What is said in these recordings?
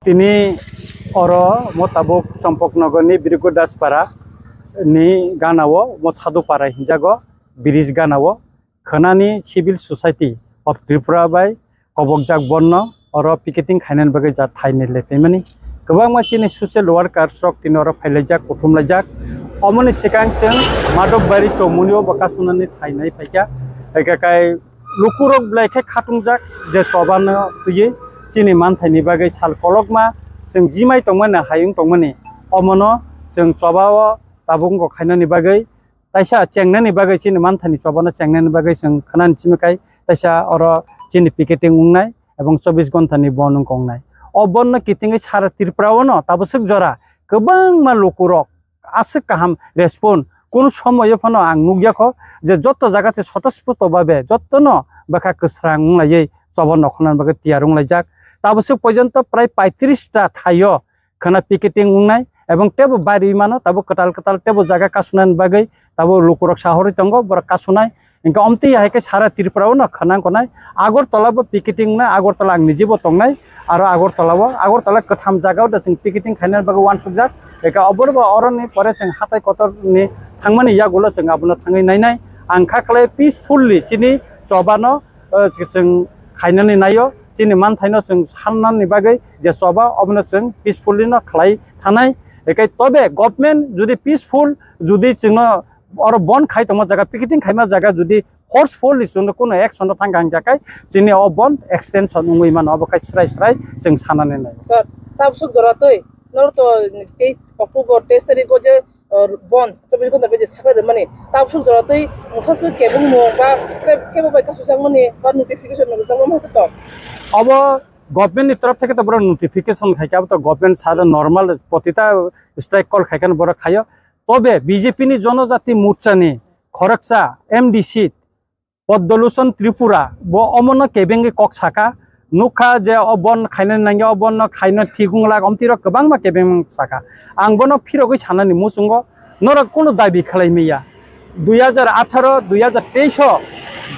তিনি অর মতাবক চম্পকনগরনি বিরুগু Daspara ni ganao mo sadu para hinjago bridge ganao khanani civil society of Tripura by kobokjak bonno oro picketing khainan bagai ja thaine lepemani gobang ma chini social worker rok tinoro phailajak uthumlajak omoni sikang cheng madokbari chomunio bakasunani thainai phaija egakai lukurok blaikhe khatungjak je chobano tuyi chini manthaini bagai sal kolokma jeng jimai tongmana hayung tongmani omono jeng chobao tabung ko khainani bagai taisa chengnani bagai chini manthani chobana chengnani bagai jeng khanan chimikai taisa oro chini picketing ungnai ebong 24 gontani bon kongnai o bonno kitingi sara Tripura no tabusuk jora gobang ma lokurok asik kaham respond কোন সময় ফনো আং নুগিয়াখো যে যত জায়গাতে স্বতঃস্ফূর্ত ভাবে যতনো বাকা কসরাং লাইয়ে চবন নখনান বাগে তিয়ারুং লাইজাক তাবসুক পর্যন্ত প্রায় 35টা থাইও খানা পিকেটিং উংনাই এবং টেবো বাড়ি মানো তাবো কটাল কটাল টেবো জায়গা কাসুনান বাগে তাবো লোকরক সাহরি তঙ্গ বড় কাসুনাই ইনকা অমতি হাইকে সারা ত্রিপুরাও না খানাং কোনাই আগরতলাবো পিকেটিং না আগরতলা আং নিজেবো তংনাই আর আগরতলা কথাম জায়গাও দাসিং পিকেটিং খাইনার বাগে ওয়ান সুকজাক একা অবরবা অরনি পরে जों হাতাই কতরনি थांमानि यागुलो जों आबनो थाङै नायनाय आं खाखले पिसफुललि चिनि चबानो जों खायनानै नायो चिनि मानथायनो जों साननानै बागै जे चबा अबनो जों पिसफुललि न खलाय थानाय एकाय तबे गभर्नमेन्ट जुदि पिसफुल जुदि जोंनो अर बन खायतमा जागा पिकेटिं खायमा जागा जुदि फोर्सफुल जोंनो कोनो एक्सन थांगां जाकाय चिनि अ बन एक्सटेंशन उङै मान अबकाय स्राय जों साननानै नाय सर ताबसुक जरातै नरतो 23 अक्टोबर 23 तारिखो जे बन तबे कोन तबे जे सागर माने ताबसुक जरातै मुसासु केबुं मो बा केबो बाय कासुजां माने बा नोटिफिकेशन नगजां मा हतो अब गभर्नमेन्ट नि तरफ থেকে তো বড় নোটিফিকেশন খাইকা তো গভর্নমেন্ট সারা নরমাল প্রতিটা স্ট্রাইক কল খাইকান বড় খায় তবে বিজেপি নি জনজাতি মোর্চানি খরকসা এমডিসি পদ্মলোচন ত্রিপুরা ব অমন কেবেঙ্গে কক সাকা नुखा जे अबन खायनो नांगौ अबन खायनो थिगुंला अमतिरो गोबां मा केबें साका आं बनो फिरगै साननानै मुसुंगो नर कोनो दाबि खालायमिया 2018 2023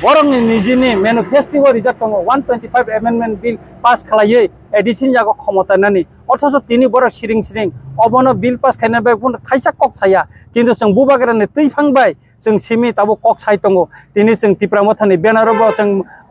बरंनि निजिनि मेनिफेस्टो रिजार्ट दङ 125 एमेन्डमेन्ट बिल पास खालायै एडिशन जागो क्षमतानानि अथच तिनि बर सिरिं अबनो बिल पास खायनो बे थाइसा कक साया किन्तु जों बुबागरानि तैफांबाय जों सिमि ताबो कक साइ दङ तिनि जों तिप्रा मथानि बेनारबो जों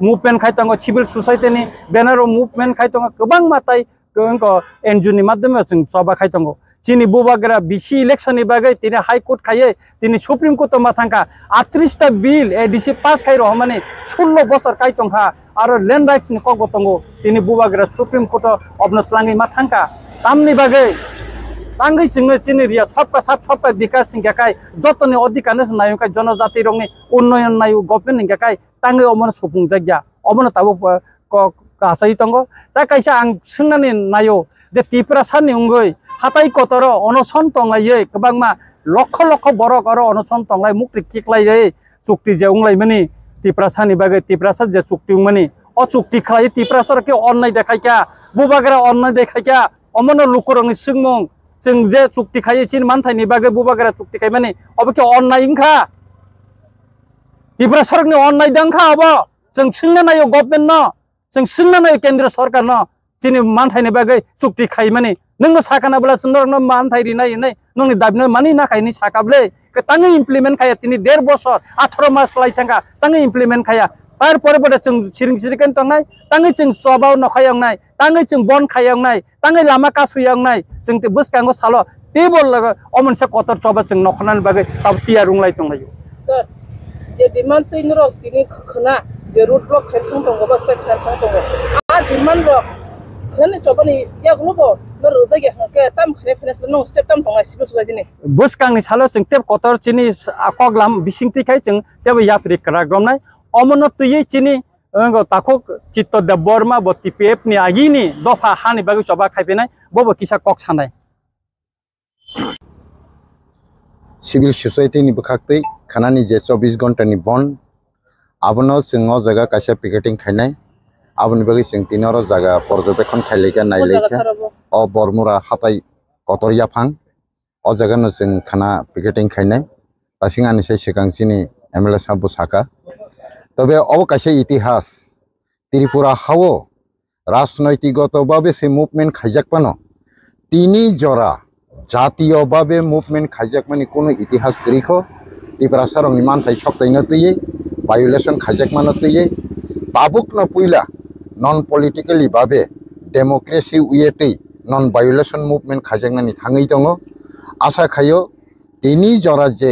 मुभमेन्ट खाय दङ सिभिल सोसाइटिनि बेनार मुभमेन्ट खाय दङ गोबां माताय गंको एनजुनि माध्यमे जों सभा खाय दङ चिनि बुबागरा बिसि इलेक्शननि बागै तिनि हाई कोर्ट खायै तिनि सुप्रीम कोर्ट माथांका 38 टा बिल एडिसी पास खाय रहमाने 16 बছর खाय दंखा आरो लैंड राइट्स नि कक दङ तिनि बुबागरा सुप्रीम कोर्ट अबनो तलाङै माथांका तामनि बागै तांगै सिंनो चिनि रिया सबका विकास सिंगाकाय जतनि अधिकार नायकाय जनजाति रंनि उन्नयन नायु गभर्नमेन्ट निगाकाय तांगै अमन सुफुं जाग्या अमन ताबो कासाय दङ ता कायसा आं सोंनानै नायो जे त्रिपुरा साननि उंगै हाताय कतर अनसन तंलायै गोबांमा लक्ष लक्ष बरक आरो अनसन तंलाय मुक्ति किकलायै चुक्ति जे उंलायमनि त्रिपुरा साननि बागै त्रिपुरा सा जे चुक्ति उंमनि अ चुक्ति खालाय त्रिपुरा सरके अननाय देखायका बुबागरा अननाय देखायका अमन लुकरंनि सिंमं जों जे चुक्ति खायै चिन मानथायनि बागै बुबागरा चुक्ति खाय माने अबके अननाय इंखा त्रिपुरा सरकनि अननाय दंखा अब जों सोंना नायो गभर्नमेन्ट न जों सोंना नायो केन्द्र सरकार न चिनि मानथायनि बागै चुक्ति खाय माने नोंनो साकानाब्ला सुन्दरनो मानथायरि नाय नोंनि दाबिनो मानि नाखायनि साकाब्ले तांगै इमप्लिमेन्ट खाया तिनि 1.5 বছর 18 मास लायथांगा तांगै इमप्लिमेन्ट खाया तारपरे बडे जों सिरिं तंनाय तांगै जों सबाव नखायंनाय तांगै जों बन खायंनाय तांगै लामा कासुयंनाय जों ते बसकांगो सालो टेबल लगा अमनसे कतर चबा जों नखनान बागै ताब तिया रुंलाय तंलायो सर जे डिमान्ड तिन रक तिनि खना जे रूट ब्लक खायखां दङ बा स्ट्राइक खायखां दङ आ डिमान्ड रक खने चबनि या ग्लोबो नर जायगा हाके ताम खने फाइनेन्स नो स्टेप ताम दङ सिभिल सोसाइटिनि बसकांनि सालो जों टेब कतर चिनि आकगलाम बिसिंति खाय जों टेब याफ्रि कराग्रमनाय अमन तुयै चिनि ताखो चित्त देबबर्मा बटिपिएफ नि आगिनि दफा हानि बागै चबा खायफेनाय बबो किसा कक सानाय सिभिल सोसाइटी नि बखाक्तै खानानि जे 24 घन्टानि बन आबनो जोंङो जागा कायसा पिकेटिं खायनाय आबनि बागै जों तिनरो जागा पर्यवेक्षण खायलेका नायलेका अ बरमुरा हाताय कतरिया फां अ जागानो जों खाना पिकेटिं खायनाय दासिङानि साय सिगांसिनि एमएलए साबु साका तबे अब कायसा इतिहास त्रिपुरा हावो রাজনৈতিকগতভাবে সে মুভমেন্ট খাইজাক পানো তিনি জরা জাতীয়ভাবে মুভমেন্ট খাইজাক মানে কোনো ইতিহাস গৃহ ত্রিপুরা সারংনি মানথাই সপ্তাইनो তৈয়ে ভায়োলেশন খাইজাক মানো তৈয়ে তাবুকनो पुइला नन पलिटिकली भावे डेमोक्रेसि उयेतै नन भायोलेशन मुभमेंट खाइजाकनानै थाङै दङ आशा खायो तिनि जरा जे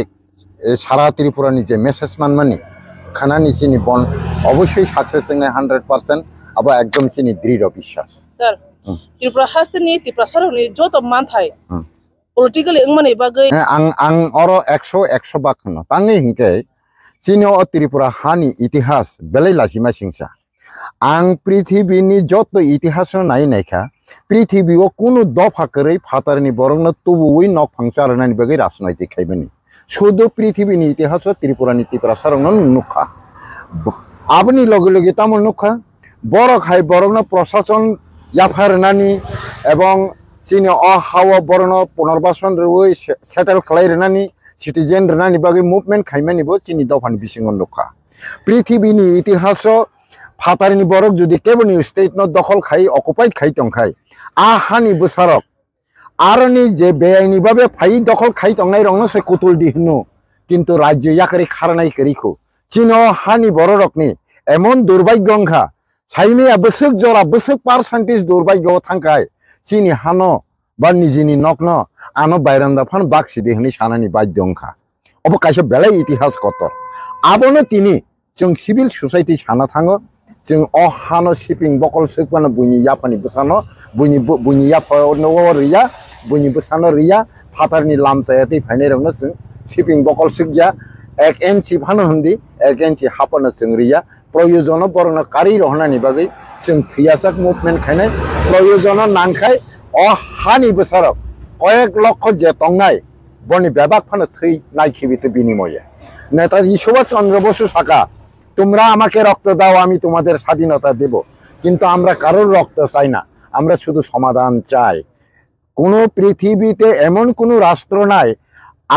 सारा त्रिपुरानि जे मेसेज मानमानि खानानि चिनि बन अवश्य सक्सेस जोंनाय 100% अब एकदम चिनि दृढ़ विश्वास सर त्रिपुरा हास्टनि त्रिपुरा सरनि जत मानथाय पलिटिकली इंमानै बागै आं अरो 100 बाखनो ताङै हिंके चिनो त्रिपुरा हानि इतिहास बेलै लासिमा सिंसा आं पृथ्वीनि जत इतिहास नायनायखा पृथ्वीयाव कुनु दफाकरै फातारनि बरंनो तुबुयै नक फांसारनानि बागै राजनैतिक खायबनि शुद्ध पृथ्वीनि इतिहास त्रिपुरानि त्रिपुरा सारंनो नुखा आबनि लगे लगे तामल नुखा बर खाय बरंनो प्रशासन याफारनानि एवं चिनि अहावा बरंनो पुनर्बासन रुय सेटल खालायरनानि सिटिजेन रनानि बागै मुभमेंट खायमानिबो चिनि दफानि बिसिङाव नुखा पृथ्वीनि इतिहास फातारनि बरक जुदि केबनि स्टेट न दखल खाई अकुपाइड खाई टंखाय आहानि बोसारक आरनि जे बेआइनि बाबे फाइ दखल खाई टंनाय रंनो से कुतुल दिहनु किन्तु राज्य याकरि खारनाय करिखौ चिनो हानि बररकनि एमन दुर्भाग्यंखा साइमेया बसुक जरा बसुक पार्सेंटेज दुर्भाग्य थांखाय चिनि हानो बा निजिनि नकन आनो बायरान्दा फान बाक्सि देहनि सानानि बायदंखा अब कायसे बेले इतिहास कतर आबनो तिनि जों सिविल सोसाइटी साना थाङो जों अहानो शिपिं बकल सोकबानो बुनि याफानि बसानो बुनि याफानो रिया बुनि बसानो रिया फातारनि लामचायातै फाइनाय रंनो जों शिपिं बकल सोकजा 1 इंच फानो हन्दी 1 इंच हापानो जों रिया प्रयोजन बरनो कारि रहनानि बागै जों थैयासाक मुभमेंट खायनाय प्रयोजन नांखाय अहानि बसारक कयेक लक्ष जे तंनाय बनि बेबाक फानो थै नायखिबिते बिनिमये नेताजी सुभाष चंद्र बसु साका তোমরা আমাকে রক্ত দাও আমি তোমাদের স্বাধীনতা দেব কিন্তু আমরা কারোর রক্ত চাই না আমরা শুধু সমাধান চাই কোনো পৃথিবীতে এমন কোনো রাষ্ট্র নাই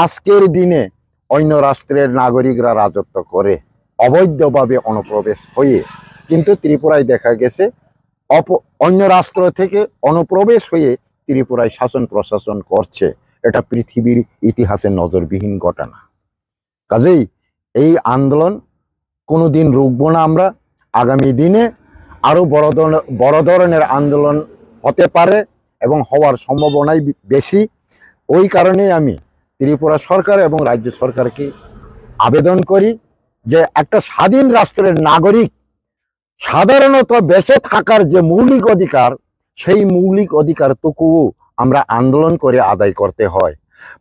আজকের দিনে অন্য রাষ্ট্রের নাগরিকরা রাজত্ব করে অবৈধভাবে অনুপ্রবেশ হয়ে কিন্তু ত্রিপুরায় দেখা গেছে অন্য রাষ্ট্র থেকে অনুপ্রবেশ হয়ে ত্রিপুরায় শাসন প্রশাসন করছে এটা পৃথিবীর ইতিহাসে নজরবিহীন ঘটনা কাজেই এই আন্দোলন কোনো দিন রুখবো না আমরা আগামী দিনে আরো বড় ধরনের আন্দোলন হতে পারে এবং হওয়ার সম্ভাবনাই বেশি ওই কারণে আমি ত্রিপুরা সরকার এবং রাজ্য সরকারকে আবেদন করি যে একটা স্বাধীন রাষ্ট্রের নাগরিক সাধারণত বেঁচে থাকার যে মৌলিক অধিকার সেই মৌলিক অধিকারটুকুও আমরা আন্দোলন করে আদায় করতে হয়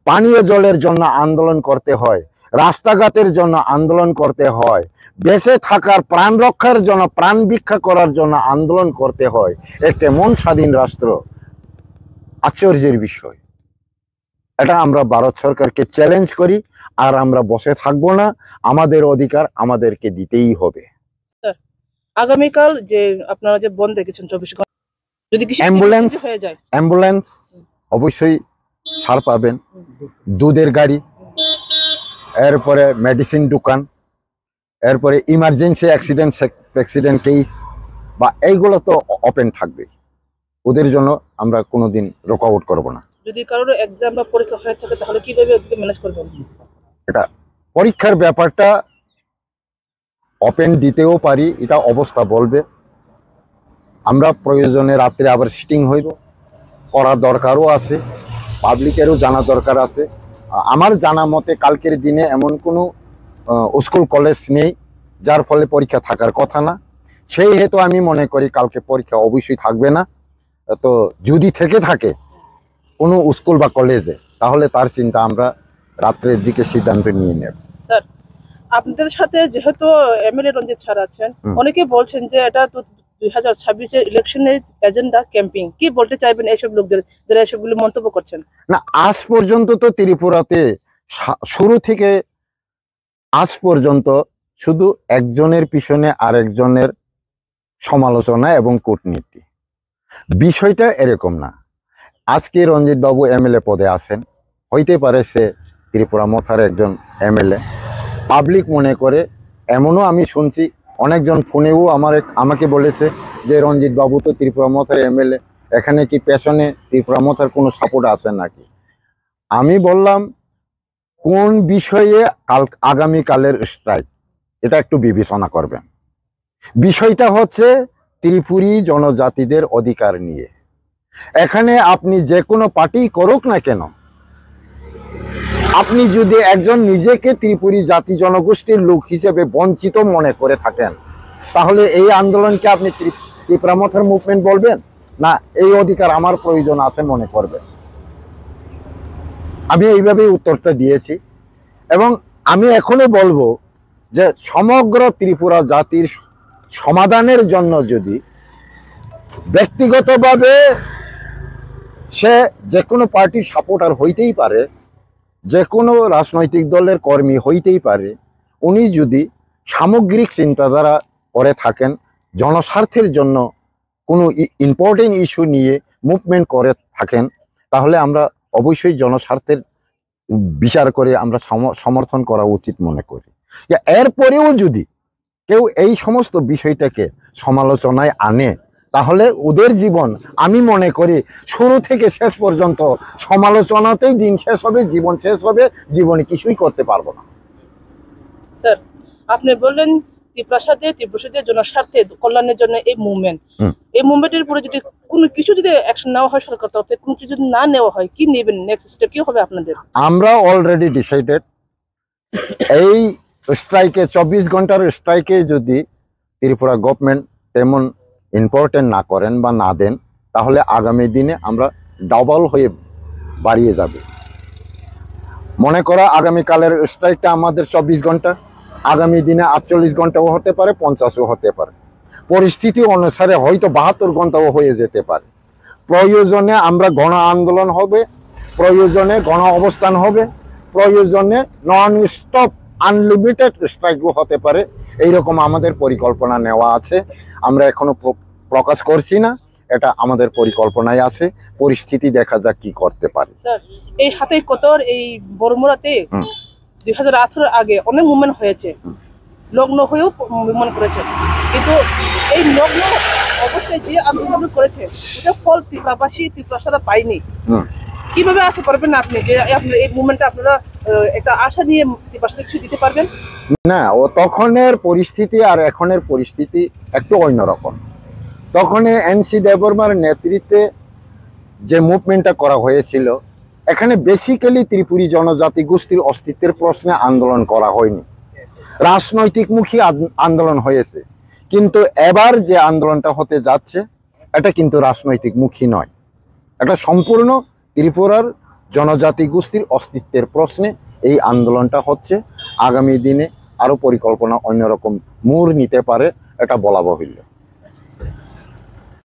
পানীয় জলের জন্য আন্দোলন করতে হয় রাস্তাঘাটের জন্য আন্দোলন করতে হয় বেঁচে থাকার প্রাণ রক্ষার জন্য প্রাণ ভিক্ষা করার জন্য আন্দোলন করতে হয় এ কেমন স্বাধীন রাষ্ট্র আশ্চর্যের বিষয় এটা আমরা ভারত সরকারকে চ্যালেঞ্জ করি আর আমরা বসে থাকবো না আমাদের অধিকার আমাদেরকে দিতেই হবে আগামীকাল যে আপনারা যে বন্ধ রেখেছেন 24 ঘন্টা যদি কিছু হয়ে যায় অ্যাম্বুলেন্স অবশ্যই ছাড় পাবেন দুধের গাড়ি এরপরে মেডিসিন দোকান এরপরে ইমার্জেন্সি অ্যাক্সিডেন্ট কেস বা এইগুলো তো ওপেন থাকবে ওদের জন্য আমরা কোনোদিন রোকআউট করব না যদি কারোর এক্সাম বা পরীক্ষা হয়ে থাকে তাহলে কিভাবে ওদিকে ম্যানেজ করবেন এটা পরীক্ষার ব্যাপারটা ওপেন দিতেও পারি এটা অবস্থা বলবে আমরা প্রয়োজনে রাতে আবার সিটিং হইব করা দরকারও আছে পাবলিকেরও জানা দরকার আছে আমার জানা মতে কালকের দিনে এমন কোনো স্কুল কলেজ নেই যার ফলে পরীক্ষা থাকার কথা না সেই হেতু আমি মনে করি কালকে পরীক্ষা অবশ্যই থাকবে না তো যদি থেকে থাকে কোনো স্কুল বা কলেজে তাহলে তার চিন্তা আমরা রাত্রের দিকে সিদ্ধান্ত নিয়ে নেব স্যার আপনাদের সাথে যেহেতু এমএলএ রঞ্জিত স্যার আছেন অনেকে বলছেন যে এটা তো 2026 এর ইলেকশনের এজেন্ডা ক্যাম্পিং কি বলতে চাইবেন এইসব লোকদের যারা এসবগুলো মন্তব্য করছেন না আজ পর্যন্ত তো ত্রিপুরাতে শুরু থেকে আজ পর্যন্ত শুধু একজনের পিছনে আরেকজনের সমালোচনা এবং কূটনীতি বিষয়টা এরকম না আজকে রঞ্জিত বাবু এমএলএ পদে আছেন হইতে পারে সে ত্রিপুরা মথার একজন এমএলএ পাবলিক মনে করে এমনও আমি শুনছি অনেকজন ফোনেও আমাকে বলেছে যে রঞ্জিত বাবু তো ত্রিপুরা মথার এমএলএ, এখানে কি পেছনে ত্রিপুরা মথার কোনো সাপোর্ট আছে নাকি। আমি বললাম কোন বিষয়ে আগামীকালের স্ট্রাইক, এটা একটু বিবেচনা করবেন। বিষয়টা হচ্ছে ত্রিপুরী জনজাতিদের অধিকার নিয়ে। এখানে আপনি যে কোনো পার্টি করুক না কেন, আপনি যদি একজন নিজেকে ত্রিপুরী জাতি জনগোষ্ঠীর লোক হিসেবে বঞ্চিত মনে করে থাকেন, তাহলে এই আন্দোলনকে আপনি ত্রিপুরা মথার মুভমেন্ট বলবেন না এই অধিকার আমার প্রয়োজন আছে মনে করবেন। আমি এইভাবেই উত্তরটা দিয়েছি এবং আমি এখনো বলবো যে সমগ্র ত্রিপুরা জাতির সমাধানের জন্য যদি ব্যক্তিগতভাবে সে যে কোনো পার্টির সাপোর্টার হইতেই পারে, যে কোনো রাজনৈতিক দলের কর্মী হইতেই পারে, উনি যদি সামগ্রিক চিন্তাধারা করে থাকেন, জনস্বার্থের জন্য কোনো ইম্পর্টেন্ট ইস্যু নিয়ে মুভমেন্ট করে থাকেন, তাহলে আমরা অবশ্যই জনস্বার্থের বিচার করে আমরা সমর্থন করা উচিত মনে করি। এরপরেও যদি কেউ এই সমস্ত বিষয়টাকে সমালোচনায় আনে, তাহলে ওদের জীবন আমি মনে করি শুরু থেকে শেষ পর্যন্ত সমালোচনাতেই দিন শেষ হবে, জীবন শেষ হবে, জীবনে কিছুই করতে পারবো না। স্যার, আপনি বললেন ত্রিপ্রাসাদের জনস্বার্থে কল্যাণের জন্য এই মুভমেন্টের উপরে যদি কোনো কিছু যদি অ্যাকশন নেওয়া হয় সরকার তরফ থেকে, কোনো কিছু যদি না নেওয়া হয়, কি নেবেন, নেক্সট স্টেপ কি হবে আপনাদের? আমরা অলরেডি ডিসাইডেড, এই স্ট্রাইকে 24 ঘন্টার স্ট্রাইকে যদি ত্রিপুরা গভর্নমেন্ট তেমন ইম্পর্টেন্ট না করেন বা না দেন, তাহলে আগামী দিনে আমরা ডাবল হয়ে বাড়িয়ে যাবে। মনে করা আগামীকালের স্ট্রাইকটা আমাদের 24 ঘন্টা, আগামী দিনে 48 ঘন্টাও হতে পারে, 50ও হতে পারে, পরিস্থিতি অনুসারে হয়তো 72 ঘন্টাও হয়ে যেতে পারে। প্রয়োজনে আমরা গণ আন্দোলন হবে, প্রয়োজনে গণ অবস্থান হবে, প্রয়োজনে নন স্টপ আনলিমিটেড স্ট্রাইকও হতে পারে। এইরকম আমাদের পরিকল্পনা নেওয়া আছে, আমরা এখনো প্রকাশ করছি না, এটা আমাদের পরিকল্পনায় আছে। পরিস্থিতি দেখা যাক কি করতে পারে। স্যার, এই হাতে কতর এই বড়মুড়াতে 2018 আগে অনেক মুভমেন্ট হয়েছে, লগ্ন হয়েও মুভমেন্ট করেছে, কিন্তু এই লগ্ন অবস্থায় যে আন্দোলন করেছে এটা ফল ত্রিপ্রাসাদা পায়নি। কিভাবে আশা করবেন আপনি যে আপনার এই মুভমেন্টে আপনারা একটা আশা নিয়ে ত্রিপ্রাসাদে কিছু দিতে পারবেন? না, ও তখনের পরিস্থিতি আর এখনের পরিস্থিতি একটু অন্যরকম। তখন এনসি দেববর্মার নেতৃত্বে যে মুভমেন্টটা করা হয়েছিল, এখানে বেসিক্যালি ত্রিপুরী জনজাতি গোষ্ঠীর অস্তিত্বের প্রশ্নে আন্দোলন করা হয়নি, রাজনৈতিকমুখী আন্দোলন হয়েছে। কিন্তু এবার যে আন্দোলনটা হতে যাচ্ছে এটা কিন্তু রাজনৈতিকমুখী নয়, এটা সম্পূর্ণ ত্রিপুরার জনজাতি গোষ্ঠীর অস্তিত্বের প্রশ্নে এই আন্দোলনটা হচ্ছে। আগামী দিনে আরও পরিকল্পনা অন্যরকম মোড় নিতে পারে, এটা বলা বাহুল্য।